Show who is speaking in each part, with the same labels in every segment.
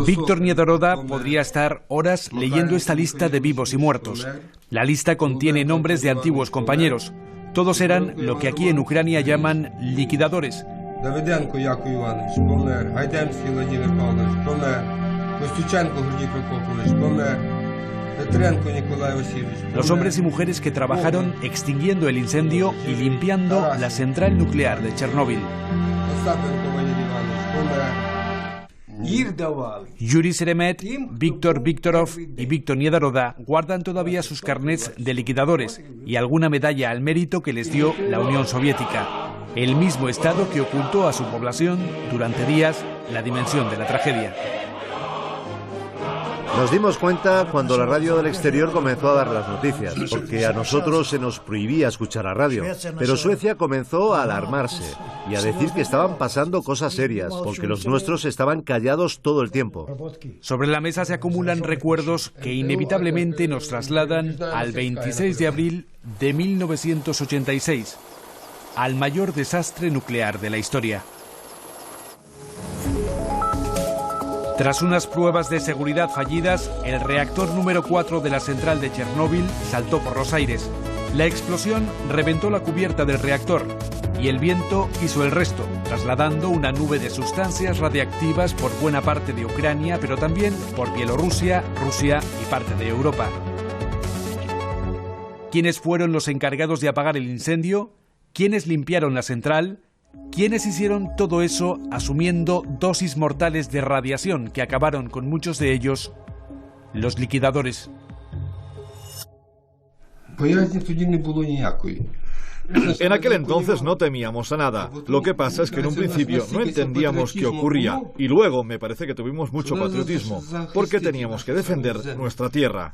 Speaker 1: Víctor Niedoroda podría estar horas leyendo esta lista de vivos y muertos. La lista contiene nombres de antiguos compañeros. Todos eran lo que aquí en Ucrania llaman liquidadores.
Speaker 2: Давиденко Яков Іванович помер, Гайдемський Владимир Павлович помер, Костюченко Гордій Прокопович помер, Петренко Nicolai Васильевич помер.
Speaker 1: Los hombres y mujeres que trabajaron extinguiendo el incendio y limpiando la central nuclear de Chernóbil.
Speaker 2: Остапенко Валерій Іванович помер.
Speaker 1: Yuri Seremet, Víctor Viktorov y Víctor Niedoroda guardan todavía sus carnets de liquidadores y alguna medalla al mérito que les dio la Unión Soviética, el mismo Estado que ocultó a su población durante días la dimensión de la tragedia.
Speaker 3: Nos dimos cuenta cuando la radio del exterior comenzó a dar las noticias, porque a nosotros se nos prohibía escuchar la radio. Pero Suecia comenzó a alarmarse y a decir que estaban pasando cosas serias, porque los nuestros estaban callados todo el tiempo.
Speaker 1: Sobre la mesa se acumulan recuerdos que inevitablemente nos trasladan al 26 de abril de 1986, al mayor desastre nuclear de la historia. Tras unas pruebas de seguridad fallidas, el reactor número 4 de la central de Chernóbil saltó por los aires. La explosión reventó la cubierta del reactor y el viento hizo el resto, trasladando una nube de sustancias radiactivas por buena parte de Ucrania, pero también por Bielorrusia, Rusia y parte de Europa. ¿Quiénes fueron los encargados de apagar el incendio? ¿Quiénes limpiaron la central? ¿Quiénes hicieron todo eso asumiendo dosis mortales de radiación que acabaron con muchos de ellos? Los liquidadores.
Speaker 4: En aquel entonces no temíamos a nada. Lo que pasa es que en un principio no entendíamos qué ocurría y luego me parece que tuvimos mucho patriotismo porque teníamos que defender nuestra tierra.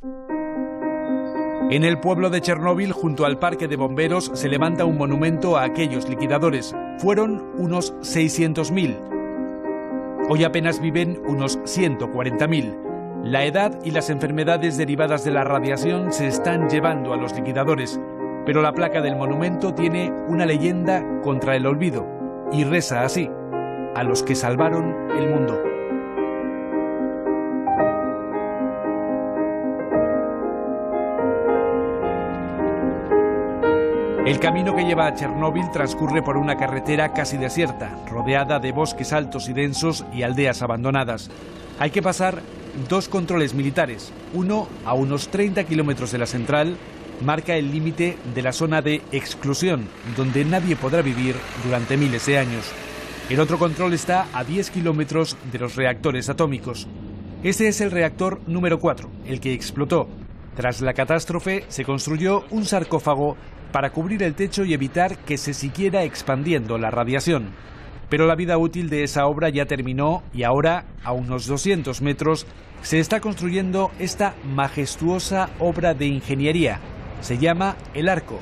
Speaker 1: En el pueblo de Chernóbil, junto al parque de bomberos, se levanta un monumento a aquellos liquidadores. Fueron unos 600.000. Hoy apenas viven unos 140.000. La edad y las enfermedades derivadas de la radiación se están llevando a los liquidadores, pero la placa del monumento tiene una leyenda contra el olvido y reza así: a los que salvaron el mundo. El camino que lleva a Chernóbil transcurre por una carretera casi desierta, rodeada de bosques altos y densos y aldeas abandonadas. Hay que pasar dos controles militares. Uno, a unos 30 kilómetros de la central, marca el límite de la zona de exclusión, donde nadie podrá vivir durante miles de años. El otro control está a 10 kilómetros de los reactores atómicos. Este es el reactor número 4, el que explotó. Tras la catástrofe se construyó un sarcófago para cubrir el techo y evitar que se siguiera expandiendo la radiación. Pero la vida útil de esa obra ya terminó y ahora, a unos 200 metros, se está construyendo esta majestuosa obra de ingeniería. Se llama El Arco.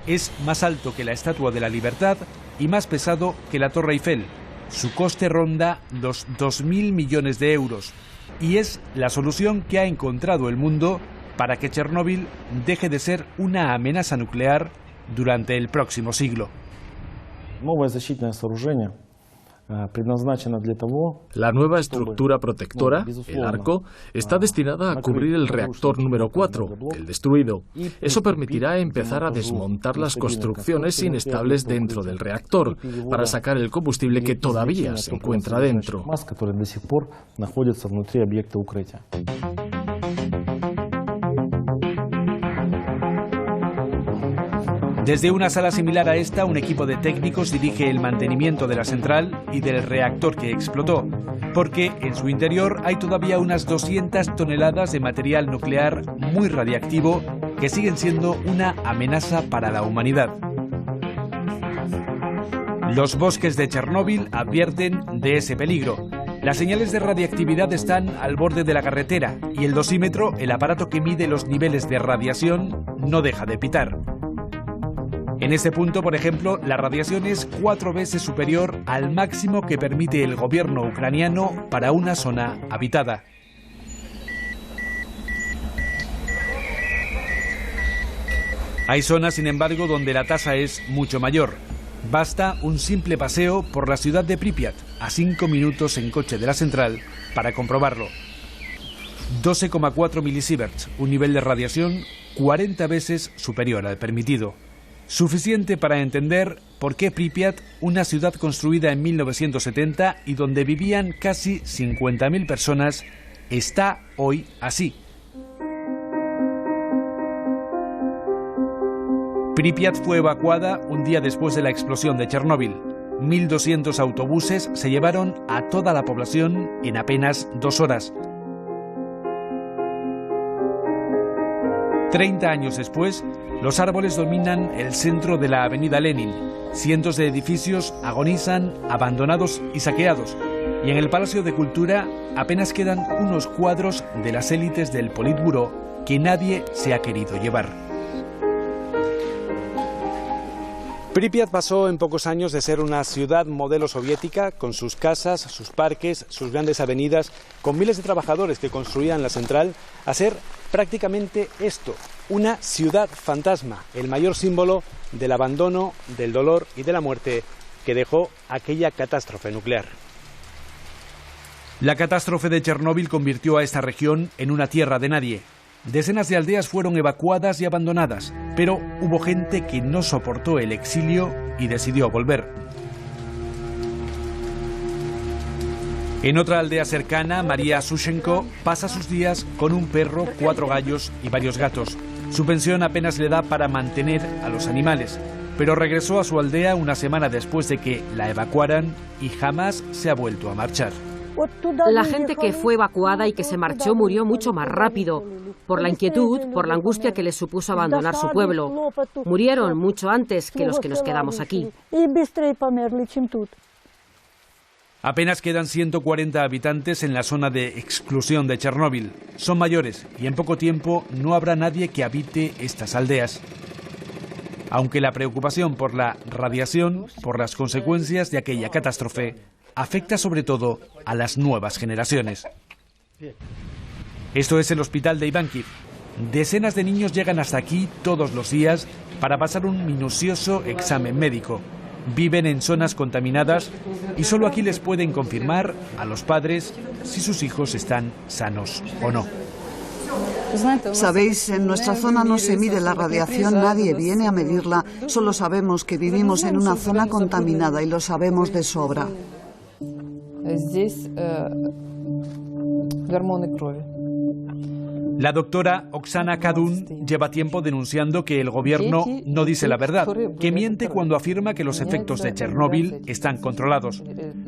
Speaker 1: Es más alto que la Estatua de la Libertad y más pesado que la Torre Eiffel. Su coste ronda los 2.000 millones de euros y es la solución que ha encontrado el mundo para que Chernóbil deje de ser una amenaza nuclear durante el próximo siglo.
Speaker 5: La nueva estructura protectora, el arco, está destinada a cubrir el reactor número 4, el destruido. Eso permitirá empezar a desmontar las construcciones inestables dentro del reactor para sacar el combustible que todavía se encuentra dentro.
Speaker 1: Desde una sala similar a esta, un equipo de técnicos dirige el mantenimiento de la central y del reactor que explotó, porque en su interior hay todavía unas 200 toneladas de material nuclear muy radiactivo que siguen siendo una amenaza para la humanidad. Los bosques de Chernóbil advierten de ese peligro. Las señales de radiactividad están al borde de la carretera y el dosímetro, el aparato que mide los niveles de radiación, no deja de pitar. En este punto, por ejemplo, la radiación es 4 veces superior al máximo que permite el gobierno ucraniano para una zona habitada. Hay zonas, sin embargo, donde la tasa es mucho mayor. Basta un simple paseo por la ciudad de Pripyat, a 5 minutos en coche de la central, para comprobarlo. 12,4 milisieverts, un nivel de radiación 40 veces superior al permitido. Suficiente para entender por qué Pripyat, una ciudad construida en 1970 y donde vivían casi 50.000 personas, está hoy así. Pripyat fue evacuada un día después de la explosión de Chernóbil. 1.200 autobuses se llevaron a toda la población en apenas 2 horas. 30 años después, los árboles dominan el centro de la avenida Lenin. Cientos de edificios agonizan, abandonados y saqueados. Y en el Palacio de Cultura apenas quedan unos cuadros de las élites del Politburó que nadie se ha querido llevar. Pripyat pasó en pocos años de ser una ciudad modelo soviética, con sus casas, sus parques, sus grandes avenidas, con miles de trabajadores que construían la central, a ser prácticamente esto, una ciudad fantasma, el mayor símbolo del abandono, del dolor y de la muerte que dejó aquella catástrofe nuclear. La catástrofe de Chernóbil convirtió a esta región en una tierra de nadie. Decenas de aldeas fueron evacuadas y abandonadas, pero hubo gente que no soportó el exilio y decidió volver. En otra aldea cercana, María Sushenko pasa sus días con un perro, 4 gallos y varios gatos. Su pensión apenas le da para mantener a los animales, pero regresó a su aldea una semana después de que la evacuaran y jamás se ha vuelto a marchar.
Speaker 6: La gente que fue evacuada y que se marchó murió mucho más rápido, por la inquietud, por la angustia que les supuso abandonar su pueblo. Murieron mucho antes que los que nos quedamos aquí.
Speaker 1: Apenas quedan 140 habitantes en la zona de exclusión de Chernóbil. Son mayores y en poco tiempo no habrá nadie que habite estas aldeas. Aunque la preocupación por la radiación, por las consecuencias de aquella catástrofe, afecta sobre todo a las nuevas generaciones. Esto es el hospital de Ivánkiv. Decenas de niños llegan hasta aquí todos los días para pasar un minucioso examen médico. Viven en zonas contaminadas y solo aquí les pueden confirmar a los padres si sus hijos están sanos o no.
Speaker 7: Sabéis, en nuestra zona no se mide la radiación, nadie viene a medirla, solo sabemos que vivimos en una zona contaminada y lo sabemos de sobra.
Speaker 1: La doctora Oksana Kadun lleva tiempo denunciando que el gobierno no dice la verdad, que miente cuando afirma que los efectos de Chernóbil están controlados.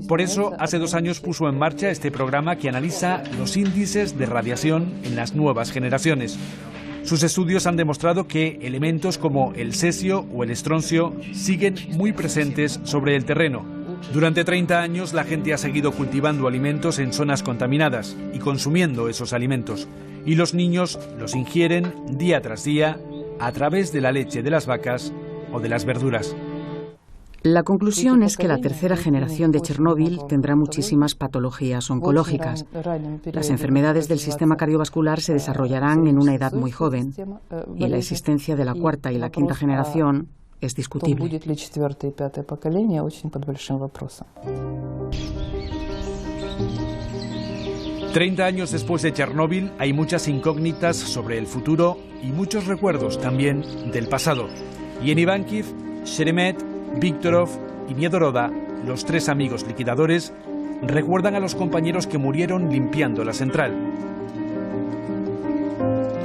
Speaker 1: Por eso, hace 2 años puso en marcha este programa que analiza los índices de radiación en las nuevas generaciones. Sus estudios han demostrado que elementos como el cesio o el estroncio siguen muy presentes sobre el terreno. Durante 30 años la gente ha seguido cultivando alimentos en zonas contaminadas y consumiendo esos alimentos. Y los niños los ingieren día tras día a través de la leche de las vacas o de las verduras.
Speaker 8: La conclusión es que la tercera generación de Chernóbil tendrá muchísimas patologías oncológicas. Las enfermedades del sistema cardiovascular se desarrollarán en una edad muy joven y la existencia de la cuarta y la quinta generación es discutible.
Speaker 1: 30 años después de Chernóbil hay muchas incógnitas sobre el futuro y muchos recuerdos también del pasado. Y en Ivánkiv, Sheremet, Viktorov y Niedoroda, los 3 amigos liquidadores, recuerdan a los compañeros que murieron limpiando la central.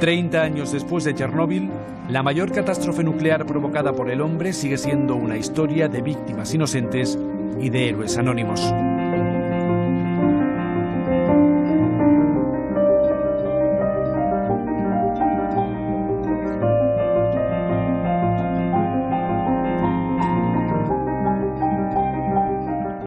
Speaker 1: 30 años después de Chernóbil, la mayor catástrofe nuclear provocada por el hombre sigue siendo una historia de víctimas inocentes y de héroes anónimos.